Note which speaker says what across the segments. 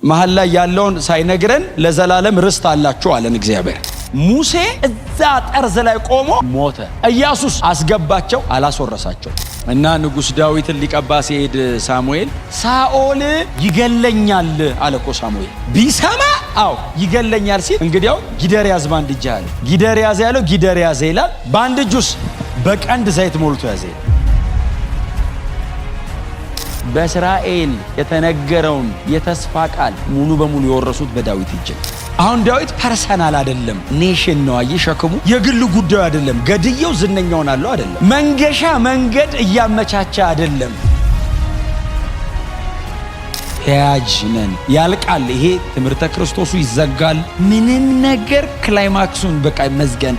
Speaker 1: መሐል ላይ ያለውን ሳይነግረን ለዘላለም ርስት አላችሁ አለን እግዚአብሔር። ሙሴ እዛ ጠርዝ ላይ ቆሞ ሞተ። ኢያሱስ አስገባቸው፣ አላስወረሳቸው እና ንጉሥ ዳዊትን ሊቀባ ሲሄድ ሳሙኤል ሳኦል ይገለኛል አለኮ። ሳሙኤል ቢሰማ ይገለኛል ሲል እንግዲያው ጊደር ያዝ ባንድ እጅ አለ። ጊደር ያዝ ያለው ጊደር ያዝ ይላል። ባንድ እጁስ በቀንድ ዘይት ሞልቶ ያዘ። በእስራኤል የተነገረውን የተስፋ ቃል ሙሉ በሙሉ የወረሱት በዳዊት እጅ። አሁን ዳዊት ፐርሰናል አይደለም፣ ኔሽን ነው። ሸክሙ የግል ጉዳዩ አይደለም። ገድየው ዝነኛውን አለው አይደለም። መንገሻ መንገድ እያመቻቸ አይደለም። ያጅ ነን ያልቃል። ይሄ ትምህርተ ክርስቶሱ ይዘጋል። ምንም ነገር ክላይማክሱን በቃ መዝጊያን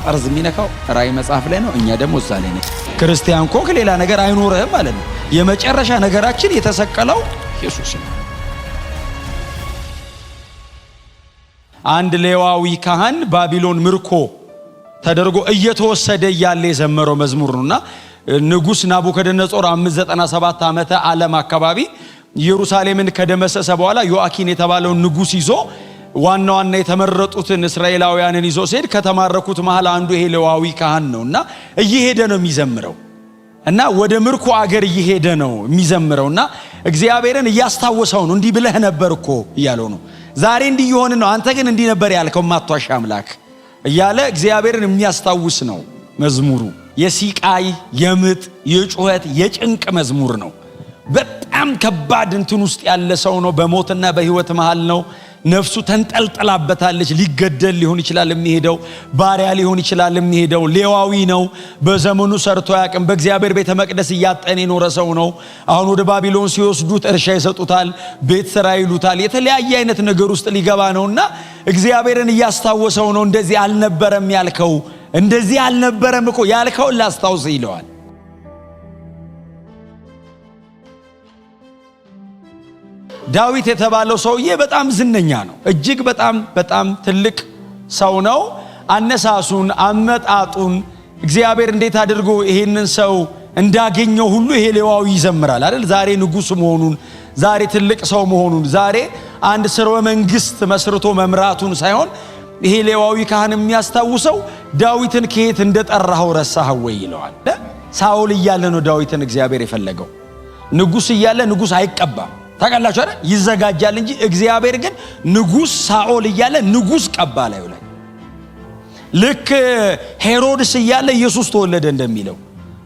Speaker 1: ጠርዝ የሚነካው ራእይ መጽሐፍ ላይ ነው። እኛ ደግሞ እዛ ላይ ነን። ክርስቲያን ኮክ ሌላ ነገር አይኖርህም ማለት ነው። የመጨረሻ ነገራችን የተሰቀለው ኢየሱስ ነው። አንድ ሌዋዊ ካህን ባቢሎን ምርኮ ተደርጎ እየተወሰደ ያለ የዘመረው መዝሙር ነውና ንጉሥ ናቡከደነጾር 597 ዓመተ ዓለም አካባቢ ኢየሩሳሌምን ከደመሰሰ በኋላ ዮአኪን የተባለው ንጉሥ ይዞ ዋና የተመረጡትን እስራኤላውያንን ይዞ ሲሄድ ከተማረኩት መሃል አንዱ ይሄ ሌዋዊ ካህን ነውና እየሄደ ነው የሚዘምረው እና ወደ ምርኮ አገር እየሄደ ነው የሚዘምረውና እግዚአብሔርን እያስታወሰው ነው። እንዲህ ብለህ ነበርኮ እያለው ነው። ዛሬ እንዲህ ይሆን ነው፣ አንተ ግን እንዲህ ነበር ያልከው ማጥዋሻ አምላክ እያለ እግዚአብሔርን የሚያስታውስ ነው መዝሙሩ። የሲቃይ የምጥ የጩኸት የጭንቅ መዝሙር ነው። በጣም ከባድ እንትን ውስጥ ያለ ሰው ነው። በሞትና በሕይወት መሃል ነው። ነፍሱ ተንጠልጥላበታለች። ሊገደል ሊሆን ይችላል የሚሄደው፣ ባሪያ ሊሆን ይችላል የሚሄደው። ሌዋዊ ነው። በዘመኑ ሰርቶ ያቅም በእግዚአብሔር ቤተ መቅደስ እያጠነ የኖረ ሰው ነው። አሁን ወደ ባቢሎን ሲወስዱት እርሻ ይሰጡታል፣ ቤት ስራ ይሉታል። የተለያየ አይነት ነገር ውስጥ ሊገባ ነውና እግዚአብሔርን እያስታወሰው ነው። እንደዚህ አልነበረም ያልከው፣ እንደዚህ አልነበረም እኮ ያልከውን ላስታውስ ይለዋል። ዳዊት የተባለው ሰውዬ በጣም ዝነኛ ነው። እጅግ በጣም ትልቅ ሰው ነው። አነሳሱን አመጣጡን እግዚአብሔር እንዴት አድርጎ ይሄንን ሰው እንዳገኘው ሁሉ ይሄ ሌዋዊ ይዘምራል አይደል? ዛሬ ንጉሥ መሆኑን፣ ዛሬ ትልቅ ሰው መሆኑን፣ ዛሬ አንድ ስርወ መንግስት መስርቶ መምራቱን ሳይሆን ይሄ ሌዋዊ ካህን የሚያስታውሰው ዳዊትን ከየት እንደጠራኸው ረሳኸው ወይ ይለዋል። ሳኦል እያለ ነው ዳዊትን እግዚአብሔር የፈለገው። ንጉሥ እያለ ንጉሥ አይቀባም ታውቃላችሁ አይደል? ይዘጋጃል እንጂ እግዚአብሔር ግን ንጉሥ ሳኦል እያለ ንጉሥ ቀባ ላይ ላይ። ልክ ሄሮድስ እያለ ኢየሱስ ተወለደ እንደሚለው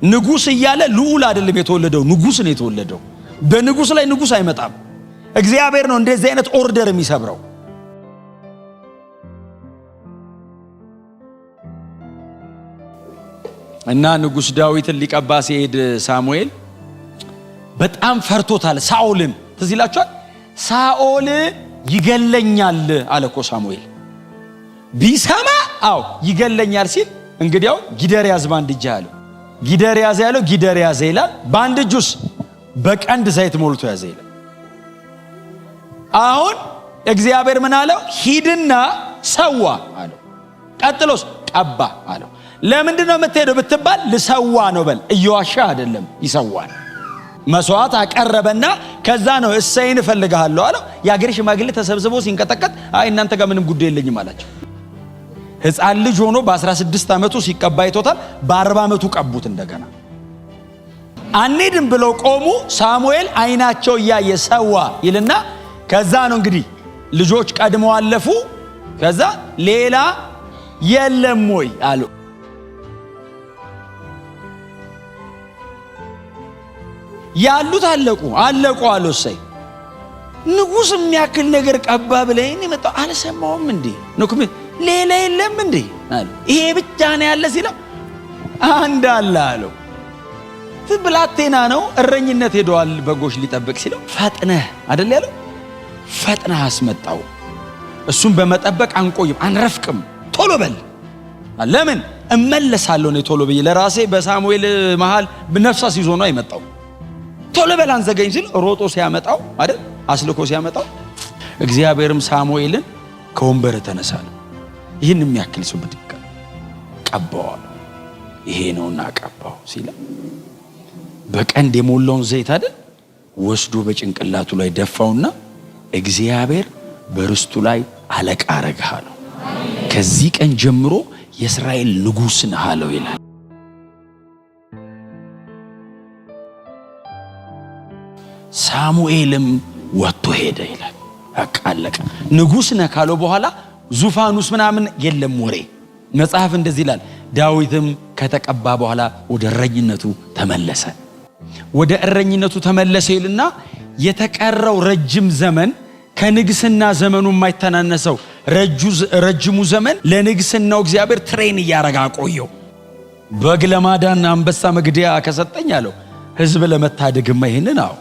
Speaker 1: ንጉሥ እያለ ልዑል አይደለም የተወለደው፣ ንጉሥ ነው የተወለደው። በንጉሥ ላይ ንጉሥ አይመጣም። እግዚአብሔር ነው እንደዚህ አይነት ኦርደር የሚሰብረው። እና ንጉሥ ዳዊትን ሊቀባ ሲሄድ ሳሙኤል በጣም ፈርቶታል ሳኦልን። ትዝ ይላችኋል። ሳኦል ይገለኛል አለኮ ሳሙኤል። ቢሰማ ይገለኛል ሲል እንግዲያው ጊደር ያዝ ባንድ እጅ አለው። ጊደር ያዝ ያለው ጊደር ያዝ ይላል። ባንድ እጁስ በቀንድ ዘይት ሞልቶ ያዘ ይላል። አሁን እግዚአብሔር ምን አለው? ሂድና ሰዋ አለው። ቀጥሎስ ቀባ አለው። ለምንድነው የምትሄደው ብትባል ልሰዋ ነው በል። እየዋሻ አይደለም፣ ይሰዋል። መስዋዕት አቀረበና ከዛ ነው እሰይን እፈልጋለሁ አለው። የአገር ሽማግሌ ተሰብስቦ ሲንቀጠቀጥ እናንተ ጋር ምንም ጉዳይ የለኝም አላቸው። ሕፃን ልጅ ሆኖ በ16 ዓመቱ ሲቀባ ይቶታል። በ40 ዓመቱ ቀቡት እንደገና። አንሄድም ብለው ቆሙ። ሳሙኤል አይናቸው እያየ ሰዋ ይልና ከዛ ነው እንግዲህ ልጆች ቀድመው አለፉ። ከዛ ሌላ የለም ወይ አሉ። ያሉት አለቁ አሉ። እሰይ ንጉሥ የሚያክል ነገር ቀባ ብለኝ መጣው አልሰማውም እንዴ? ንኩም ሌላ የለም እንዴ አለ። ይሄ ብቻ ነው ያለ ሲለው አንድ አለ አለው። ብላቴና ነው፣ እረኝነት ሄደዋል በጎች ሊጠብቅ ሲለው ፈጥነህ አይደል ያለው፣ ፈጥነህ አስመጣው። እሱም በመጠበቅ አንቆይም አንረፍቅም፣ ቶሎ በል። ለምን እመለሳለሁ ነው ቶሎ ብዬ ለራሴ በሳሙኤል መሃል በነፍሳ ሲዞ ነው አይመጣው። ቶሎ በል አንዘገኝ ሲል ሮጦ ሲያመጣው አይደል አስልኮ ሲያመጣው እግዚአብሔርም ሳሙኤልን ከወንበር ተነሳለ። ይህን የሚያክል ሰው ብድቅ ቀባው። ይሄ ነውና ቀባው ሲል በቀንድ የሞላውን ዘይት አይደል ወስዶ በጭንቅላቱ ላይ ደፋውና እግዚአብሔር በርስቱ ላይ አለቃ አረጋለሁ፣ ከዚህ ቀን ጀምሮ የእስራኤል ንጉሥ ነህ አለው ይላል። ሳሙኤልም ወጥቶ ሄደ ይላል። አቃለቀ። ንጉሥ ነህ ካለው በኋላ ዙፋኑስ ምናምን የለም ወሬ። መጽሐፍ እንደዚህ ይላል፣ ዳዊትም ከተቀባ በኋላ ወደ እረኝነቱ ተመለሰ። ወደ እረኝነቱ ተመለሰ ይልና የተቀረው ረጅም ዘመን ከንግስና ዘመኑ የማይተናነሰው ረጅሙ ዘመን ለንግስናው እግዚአብሔር ትሬን እያረጋ ቆየው። በግ ለማዳን አንበሳ መግደያ ከሰጠኝ አለው ህዝብ ለመታደግማ ይሄንን አው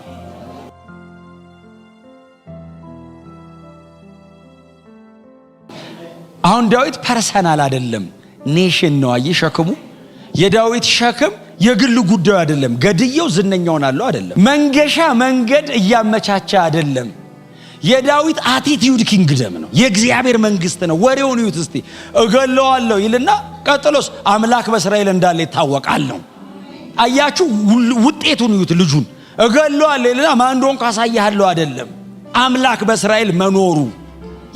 Speaker 1: አሁን ዳዊት ፐርሰናል አይደለም፣ ኔሽን ነው። ሸክሙ የዳዊት ሸክም የግል ጉዳይ አይደለም። ገድየው ዝነኛውን አለው አይደለም። መንገሻ መንገድ እያመቻቸ አይደለም። የዳዊት አቲቲዩድ ኪንግደም ነው፣ የእግዚአብሔር መንግስት ነው። ወሬውን ይዩት እስቲ። እገለዋለሁ ይልና ቀጥሎስ አምላክ በእስራኤል እንዳለ ይታወቃል ነው። አያችሁ ውጤቱን ይዩት። ልጁን እገለዋለሁ ይልና ማን እንደሆነ ካሳያለሁ አይደለም። አምላክ በእስራኤል መኖሩ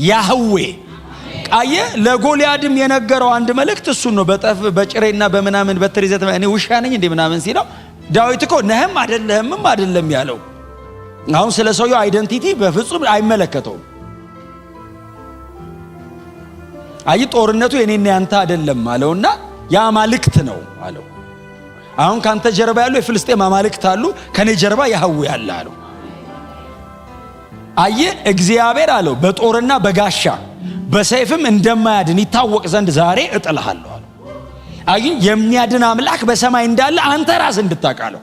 Speaker 1: ያህዌ አየ ለጎልያድም የነገረው አንድ መልእክት እሱ ነው። በጠፍ በጭሬና በመናምን በትሪዘት እኔ ውሻ ነኝ እንዴ ምናምን ሲለው ዳዊት እኮ ነህም አይደለም ያለው። አሁን ስለ ሰውየው አይደንቲቲ በፍጹም አይመለከተውም። አይ ጦርነቱ የኔና ያንተ አይደለም አለውና የአማልክት ነው አለው። አሁን ካንተ ጀርባ ያለው የፍልስጤም አማልክት አሉ፣ ከኔ ጀርባ ያህዌ ያለ አለው። አየ እግዚአብሔር አለው በጦርና በጋሻ በሰይፍም እንደማያድን ይታወቅ ዘንድ ዛሬ እጥልሃለሁ አለ። አይ የሚያድን አምላክ በሰማይ እንዳለ አንተ ራስ እንድታውቃለሁ።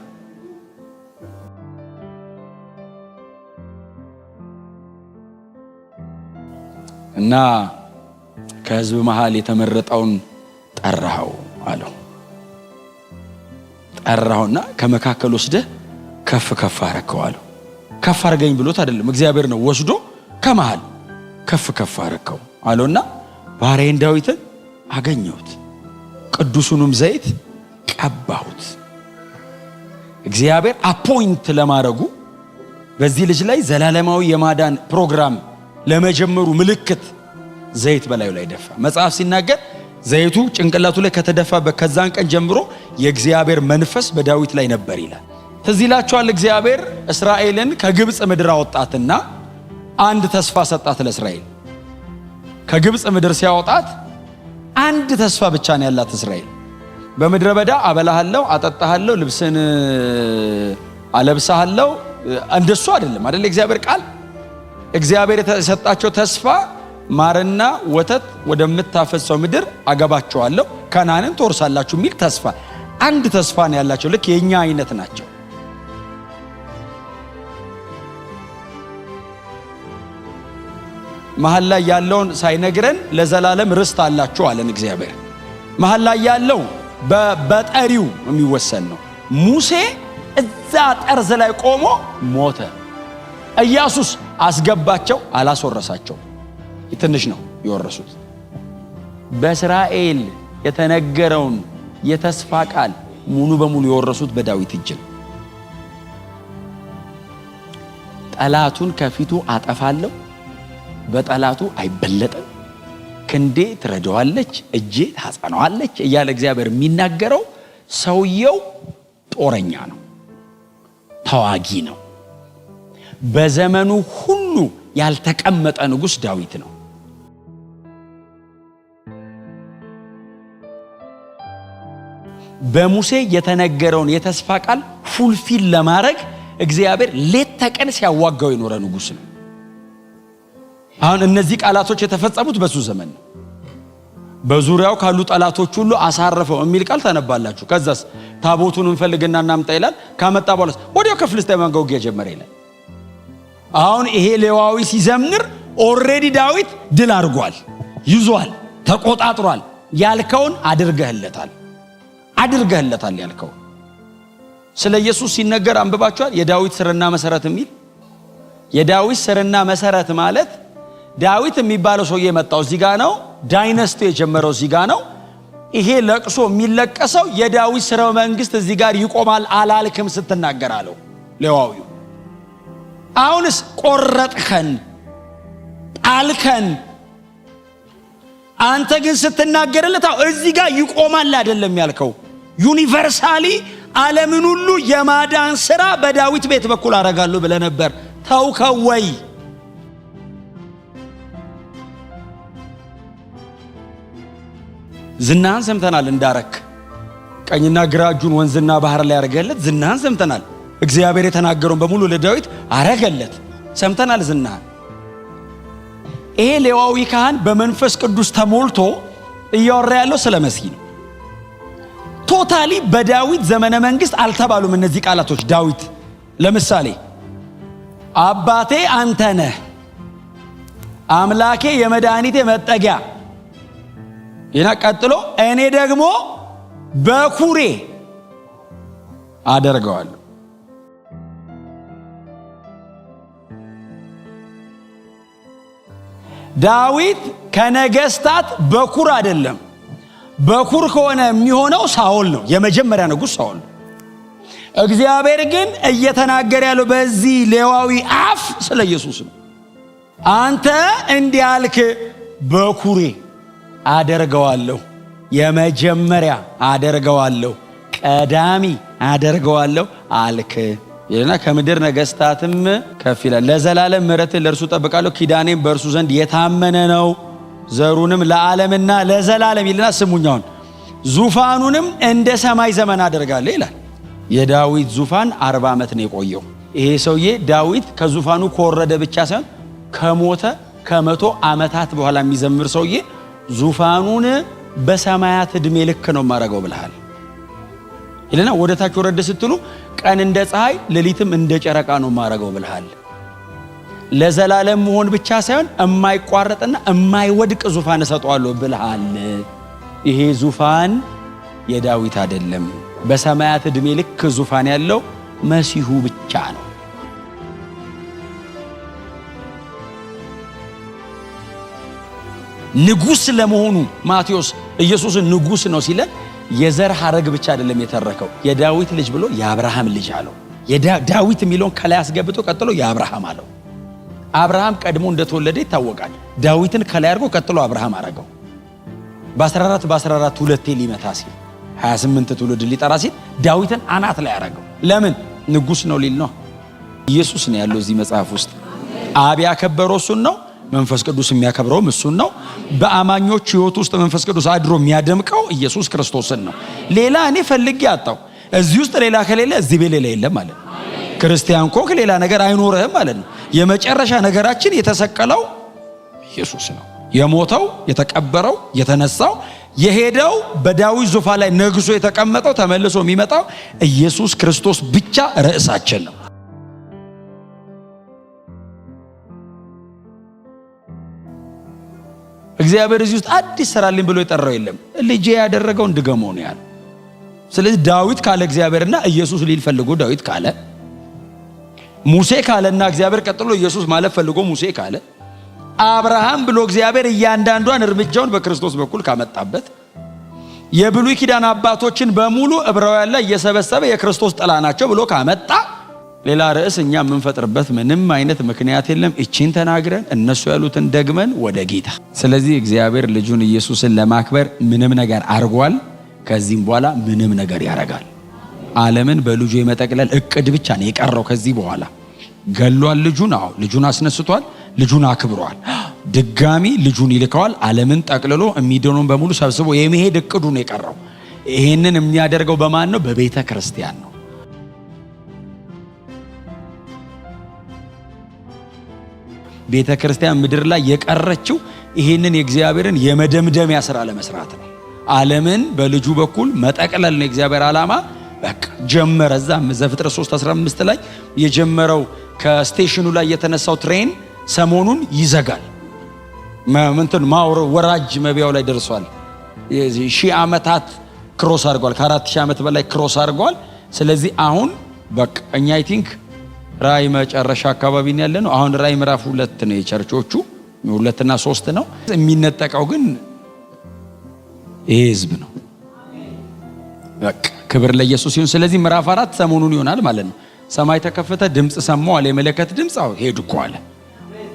Speaker 1: እና ከህዝብ መሃል የተመረጠውን ጠራኸው አለው። ጠራውና ከመካከል ወስደህ ከፍ ከፍ አረከው አለው። ከፍ አርገኝ ብሎት አይደለም፣ እግዚአብሔር ነው ወስዶ ከመሃል ከፍ ከፍ አረከው አለውና ባሪያዬን ዳዊትን አገኘሁት፣ ቅዱሱንም ዘይት ቀባሁት። እግዚአብሔር አፖይንት ለማድረጉ በዚህ ልጅ ላይ ዘላለማዊ የማዳን ፕሮግራም ለመጀመሩ ምልክት ዘይት በላዩ ላይ ደፋ። መጽሐፍ ሲናገር ዘይቱ ጭንቅላቱ ላይ ከተደፋበት ከዛን ቀን ጀምሮ የእግዚአብሔር መንፈስ በዳዊት ላይ ነበር ይላል። ትዝ ይላችኋል። እግዚአብሔር እስራኤልን ከግብፅ ምድር አወጣትና አንድ ተስፋ ሰጣት ለእስራኤል። ከግብፅ ምድር ሲያወጣት አንድ ተስፋ ብቻ ነው ያላት እስራኤል። በምድረ በዳ አበላሃለሁ፣ አጠጣሃለሁ፣ ልብስን አለብሳሃለሁ። እንደሱ አይደለም አይደል እግዚአብሔር ቃል። እግዚአብሔር የሰጣቸው ተስፋ ማርና ወተት ወደምታፈሰው ምድር አገባቸዋለሁ፣ ከናንን ትወርሳላችሁ የሚል ተስፋ። አንድ ተስፋ ነው ያላቸው። ልክ የኛ አይነት ናቸው። መሐል ላይ ያለውን ሳይነግረን ለዘላለም ርስት አላችሁ አለን እግዚአብሔር። መሐል ላይ ያለው በጠሪው የሚወሰን ነው። ሙሴ እዛ ጠርዝ ላይ ቆሞ ሞተ። ኢያሱስ አስገባቸው፣ አላስወረሳቸው። ትንሽ ነው የወረሱት። በእስራኤል የተነገረውን የተስፋ ቃል ሙሉ በሙሉ የወረሱት በዳዊት እጅ ነው። ጠላቱን ከፊቱ አጠፋለሁ፣ በጠላቱ አይበለጥም፣ ክንዴ ትረዳዋለች፣ እጄ ታጸናዋለች እያለ እግዚአብሔር የሚናገረው ሰውየው ጦረኛ ነው፣ ተዋጊ ነው። በዘመኑ ሁሉ ያልተቀመጠ ንጉሥ ዳዊት ነው። በሙሴ የተነገረውን የተስፋ ቃል ፉልፊል ለማድረግ እግዚአብሔር ሌት ተቀን ሲያዋጋው የኖረ ንጉሥ ነው። አሁን እነዚህ ቃላቶች የተፈጸሙት በሱ ዘመን ነው። በዙሪያው ካሉ ጠላቶች ሁሉ አሳረፈው የሚል ቃል ታነባላችሁ። ከዛስ ታቦቱን እንፈልግና እናምጣ ይላል። ካመጣ በኋላ ወዲያው ከፍልስጤም ጋር ውጊያ ጀመረ ይላል። አሁን ይሄ ሌዋዊ ሲዘምር ኦሬዲ ዳዊት ድል አድርጓል፣ ይዟል፣ ተቆጣጥሯል። ያልከውን አድርገህለታል ያልከው። ስለ ኢየሱስ ሲነገር አንብባችኋል። የዳዊት ስርና መሰረት የሚል የዳዊት ስርና መሰረት ማለት ዳዊት የሚባለው ሰውዬ የመጣው እዚህ ጋር ነው። ዳይነስቲ የጀመረው እዚህ ጋር ነው። ይሄ ለቅሶ የሚለቀሰው የዳዊት ስርወ መንግስት እዚህ ጋር ይቆማል አላልክም ስትናገር አለው ሌዋዊው። አሁንስ ቆረጥከን አልከን። አንተ ግን ስትናገርለት እዚህ ጋር ይቆማል አይደለም ያልከው። ዩኒቨርሳሊ ዓለምን ሁሉ የማዳን ሥራ በዳዊት ቤት በኩል አደርጋለሁ ብለህ ነበር። ተውከው ወይ? ዝናህን ሰምተናል እንዳረክ። ቀኝና ግራ እጁን ወንዝና ባህር ላይ ያረገለት ዝናህን ሰምተናል። እግዚአብሔር የተናገረውን በሙሉ ለዳዊት አረገለት፣ ሰምተናል ዝናህን። ይሄ ሌዋዊ ካህን በመንፈስ ቅዱስ ተሞልቶ እያወራ ያለው ስለ መሲህ ነው። ቶታሊ በዳዊት ዘመነ መንግስት አልተባሉም እነዚህ ቃላቶች። ዳዊት ለምሳሌ አባቴ አንተ ነህ፣ አምላኬ የመድኃኒቴ መጠጊያ ይና ቀጥሎ እኔ ደግሞ በኩሬ አደርገዋለሁ። ዳዊት ከነገስታት በኩር አይደለም። በኩር ከሆነ የሚሆነው ሳኦል ነው፣ የመጀመሪያ ንጉስ ሳኦል ነው። እግዚአብሔር ግን እየተናገረ ያለው በዚህ ሌዋዊ አፍ ስለ ኢየሱስ ነው። አንተ እንዲህ አልክ፣ በኩሬ አደርገዋለሁ፣ የመጀመሪያ አደርገዋለሁ፣ ቀዳሚ አደርገዋለሁ አልክ ይልና ከምድር ነገስታትም ከፍ ይላል። ለዘላለም ምሕረትን ለእርሱ ጠብቃለሁ፣ ኪዳኔም በእርሱ ዘንድ የታመነ ነው፣ ዘሩንም ለዓለምና ለዘላለም ይልና ስሙኛውን ዙፋኑንም እንደ ሰማይ ዘመን አደርጋለሁ ይላል። የዳዊት ዙፋን 40 ዓመት ነው የቆየው። ይሄ ሰውዬ ዳዊት ከዙፋኑ ከወረደ ብቻ ሳይሆን ከሞተ ከ100 ዓመታት በኋላ የሚዘምር ሰውዬ ዙፋኑን በሰማያት ዕድሜ ልክ ነው ማረገው ብለሃል ይልና ወደ ታች ወረደ ስትሉ ቀን እንደ ፀሐይ ሌሊትም እንደ ጨረቃ ነው ማረገው ብለሃል። ለዘላለም መሆን ብቻ ሳይሆን የማይቋረጥና የማይወድቅ ዙፋን እሰጠዋለሁ ብለሃል። ይሄ ዙፋን የዳዊት አይደለም። በሰማያት ዕድሜ ልክ ዙፋን ያለው መሲሁ ብቻ ነው። ንጉስ ለመሆኑ ማቴዎስ ኢየሱስን ንጉስ ነው ሲለን የዘር ሐረግ ብቻ አይደለም የተረከው፣ የዳዊት ልጅ ብሎ የአብርሃም ልጅ አለው። ዳዊት የሚለውን ከላይ አስገብቶ ቀጥሎ የአብርሃም አለው። አብርሃም ቀድሞ እንደተወለደ ይታወቃል። ዳዊትን ከላይ አድርጎ ቀጥሎ አብርሃም አረገው። በ14 ሁለቴ ሊመታ ሲል 28 ትውልድ ሊጠራ ሲል ዳዊትን አናት ላይ አረገው። ለምን? ንጉስ ነው ሊል ነው። ኢየሱስ ነው ያለው እዚህ መጽሐፍ ውስጥ። አብ ያከበረው እሱን ነው። መንፈስ ቅዱስ የሚያከብረው እሱን ነው። በአማኞች ሕይወት ውስጥ መንፈስ ቅዱስ አድሮ የሚያደምቀው ኢየሱስ ክርስቶስን ነው። ሌላ እኔ ፈልጌ አጣው። እዚህ ውስጥ ሌላ ከሌለ እዚህ በሌላ የለም ማለት ነው። ክርስቲያን ኮክ ሌላ ነገር አይኖርህም ማለት ነው። የመጨረሻ ነገራችን የተሰቀለው ኢየሱስ ነው። የሞተው፣ የተቀበረው፣ የተነሳው፣ የሄደው፣ በዳዊት ዙፋን ላይ ነግሶ የተቀመጠው፣ ተመልሶ የሚመጣው ኢየሱስ ክርስቶስ ብቻ ርዕሳችን ነው። እግዚአብሔር እዚህ ውስጥ አዲስ ሰራልኝ ብሎ የጠራው የለም። ልጄ ያደረገው እንድገመው ነው ያለ። ስለዚህ ዳዊት ካለ እግዚአብሔርና ኢየሱስ ሊል ፈልጎ ዳዊት ካለ፣ ሙሴ ካለና እግዚአብሔር ቀጥሎ ኢየሱስ ማለት ፈልጎ ሙሴ ካለ፣ አብርሃም ብሎ እግዚአብሔር እያንዳንዷን እርምጃውን በክርስቶስ በኩል ካመጣበት፣ የብሉይ ኪዳን አባቶችን በሙሉ ዕብራውያን ላይ እየሰበሰበ የክርስቶስ ጥላ ናቸው ብሎ ካመጣ ሌላ ርዕስ እኛ የምንፈጥርበት ምንም አይነት ምክንያት የለም። እቺን ተናግረን እነሱ ያሉትን ደግመን ወደ ጌታ። ስለዚህ እግዚአብሔር ልጁን ኢየሱስን ለማክበር ምንም ነገር አርጓል። ከዚህም በኋላ ምንም ነገር ያረጋል። ዓለምን በልጁ የመጠቅለል እቅድ ብቻ ነው የቀረው። ከዚህ በኋላ ገሏል ልጁን። አዎ ልጁን አስነስቷል። ልጁን አክብሯል። ድጋሚ ልጁን ይልከዋል። ዓለምን ጠቅልሎ የሚድኑን በሙሉ ሰብስቦ የመሄድ እቅዱ ነው የቀረው። ይሄንን የሚያደርገው በማን ነው? በቤተ ክርስቲያን ነው። ቤተ ክርስቲያን ምድር ላይ የቀረችው ይሄንን የእግዚአብሔርን የመደምደሚያ ሥራ ለመስራት ነው። ዓለምን በልጁ በኩል መጠቅለል ነው የእግዚአብሔር ዓላማ። በቃ ጀመረ። እዛም ዘፍጥረት 3:15 ላይ የጀመረው ከስቴሽኑ ላይ የተነሳው ትሬን ሰሞኑን ይዘጋል። ወራጅ መቢያው ላይ ደርሷል። ሺህ ዓመታት ክሮስ አድርጓል። ከ4000 ዓመት በላይ ክሮስ አድርጓል። ስለዚህ አሁን በቃ እኛ አይ ቲንክ ራእይ መጨረሻ አካባቢ ነው ያለነው። አሁን ራእይ ምዕራፍ 2 ነው የቸርቾቹ 2 እና 3 ነው። የሚነጠቀው ግን ይሄ ህዝብ ነው። በቃ ክብር ለኢየሱስ ይሁን። ስለዚህ ምዕራፍ 4 ሰሞኑን ይሆናል ማለት ነው። ሰማይ ተከፈተ፣ ድምጽ ሰማሁ አለ፣ የመለከት ድምጽ። አዎ ሄድኩ አለ፣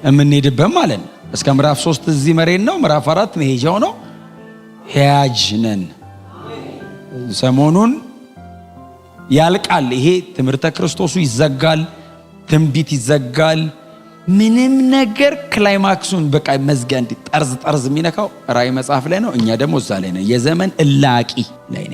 Speaker 1: የምንሄድበት ማለት ነው። እስከ ምዕራፍ 3 እዚህ መሬት ነው። ምዕራፍ 4 መሄጃው ነው። ሕያጅ ነን። ሰሞኑን ያልቃል። ይሄ ትምህርተ ክርስቶሱ ይዘጋል፣ ትንቢት ይዘጋል። ምንም ነገር ክላይማክሱን በቃ መዝጊያ እንዲ ጠርዝ የሚነካው ራእይ መጽሐፍ ላይ ነው። እኛ ደግሞ እዛ ላይ ነው። የዘመን እላቂ ላይ